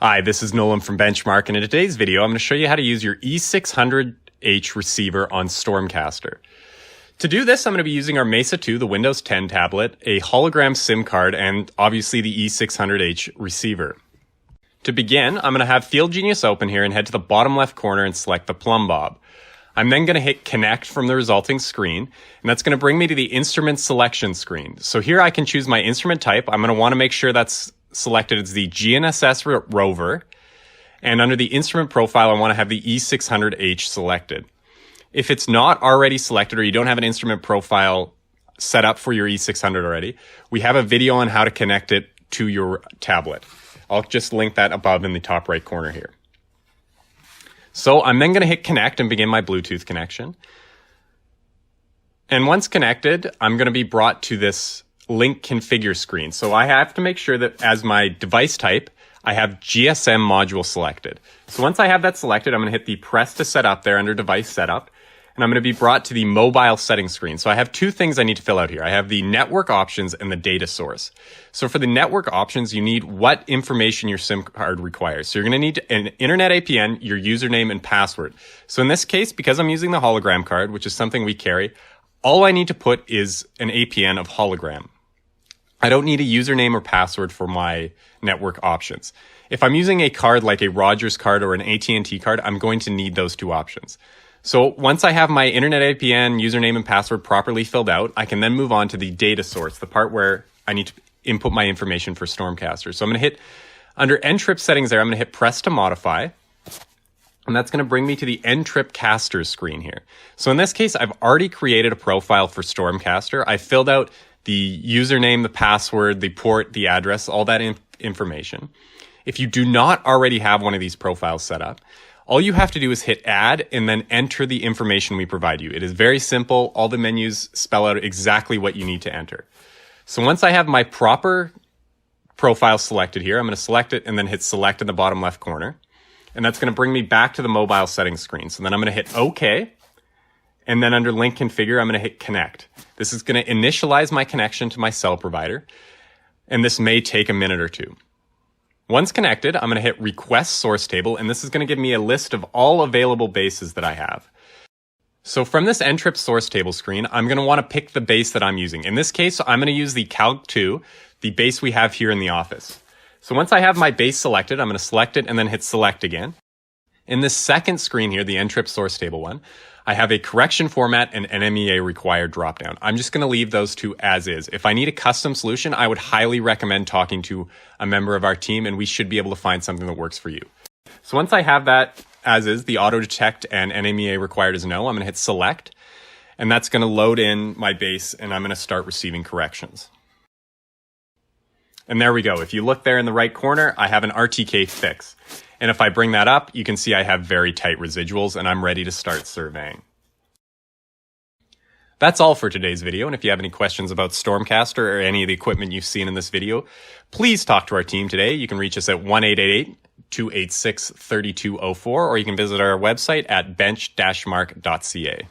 Hi, this is Nolan from Bench-Mark, and in today's video, I'm going to show you how to use your E600H receiver on StormCaster. To do this, I'm going to be using our Mesa 2, the Windows 10 tablet, a hologram SIM card, and obviously the E600H receiver. To begin, I'm going to have FieldGenius open here and head to the bottom left corner and select the plumb bob. I'm then going to hit connect from the resulting screen, and that's going to bring me to the instrument selection screen. So here I can choose my instrument type. I'm going to want to make sure that's selected as the GNSS Rover, and under the instrument profile, I want to have the E600H selected. If it's not already selected or you don't have an instrument profile set up for your E600 already, we have a video on how to connect it to your tablet. I'll just link that above in the top right corner here. So I'm then going to hit connect and begin my Bluetooth connection. And once connected, I'm going to be brought to this link configure screen. So I have to make sure that as my device type, I have GSM module selected. So once I have that selected, I'm going to hit the press to set up there under device setup, and I'm going to be brought to the mobile settings screen. So I have two things I need to fill out here. I have the network options and the data source. So for the network options, you need what information your SIM card requires. So you're going to need an internet APN, your username and password. So in this case, because I'm using the hologram card, which is something we carry, all I need to put is an APN of hologram. I don't need a username or password for my network options. If I'm using a card like a Rogers card or an AT&T card, I'm going to need those two options. So once I have my internet APN, username, and password properly filled out, I can then move on to the data source, the part where I need to input my information for StormCaster. So I'm going to hit, under N-Trip settings there, I'm going to hit press to modify. And that's going to bring me to the N-Trip Caster screen here. So in this case, I've already created a profile for StormCaster. I filled out the username, the password, the port, the address, all that information. If you do not already have one of these profiles set up, all you have to do is hit add and then enter the information we provide you. It is very simple. All the menus spell out exactly what you need to enter. So once I have my proper profile selected here, I'm going to select it and then hit select in the bottom left corner. And that's going to bring me back to the mobile settings screen. So then I'm going to hit OK. And then under link configure, I'm going to hit connect. This is going to initialize my connection to my cell provider. And this may take a minute or two. Once connected, I'm going to hit request source table. And this is going to give me a list of all available bases that I have. So from this N-Trip source table screen, I'm going to want to pick the base that I'm using. In this case, I'm going to use the Calc 2, the base we have here in the office. So once I have my base selected, I'm going to select it and then hit select again. In this second screen here, the N-Trip source table one, I have a correction format and NMEA required dropdown. I'm just going to leave those two as is. If I need a custom solution, I would highly recommend talking to a member of our team, and we should be able to find something that works for you. So once I have that as is, the auto detect and NMEA required is no, I'm going to hit select, and that's going to load in my base, and I'm going to start receiving corrections. And there we go. If you look there in the right corner, I have an RTK fix. And if I bring that up, you can see I have very tight residuals and I'm ready to start surveying. That's all for today's video. And if you have any questions about StormCaster or any of the equipment you've seen in this video, please talk to our team today. You can reach us at 1-888-286-3204, or you can visit our website at Bench-Mark.ca.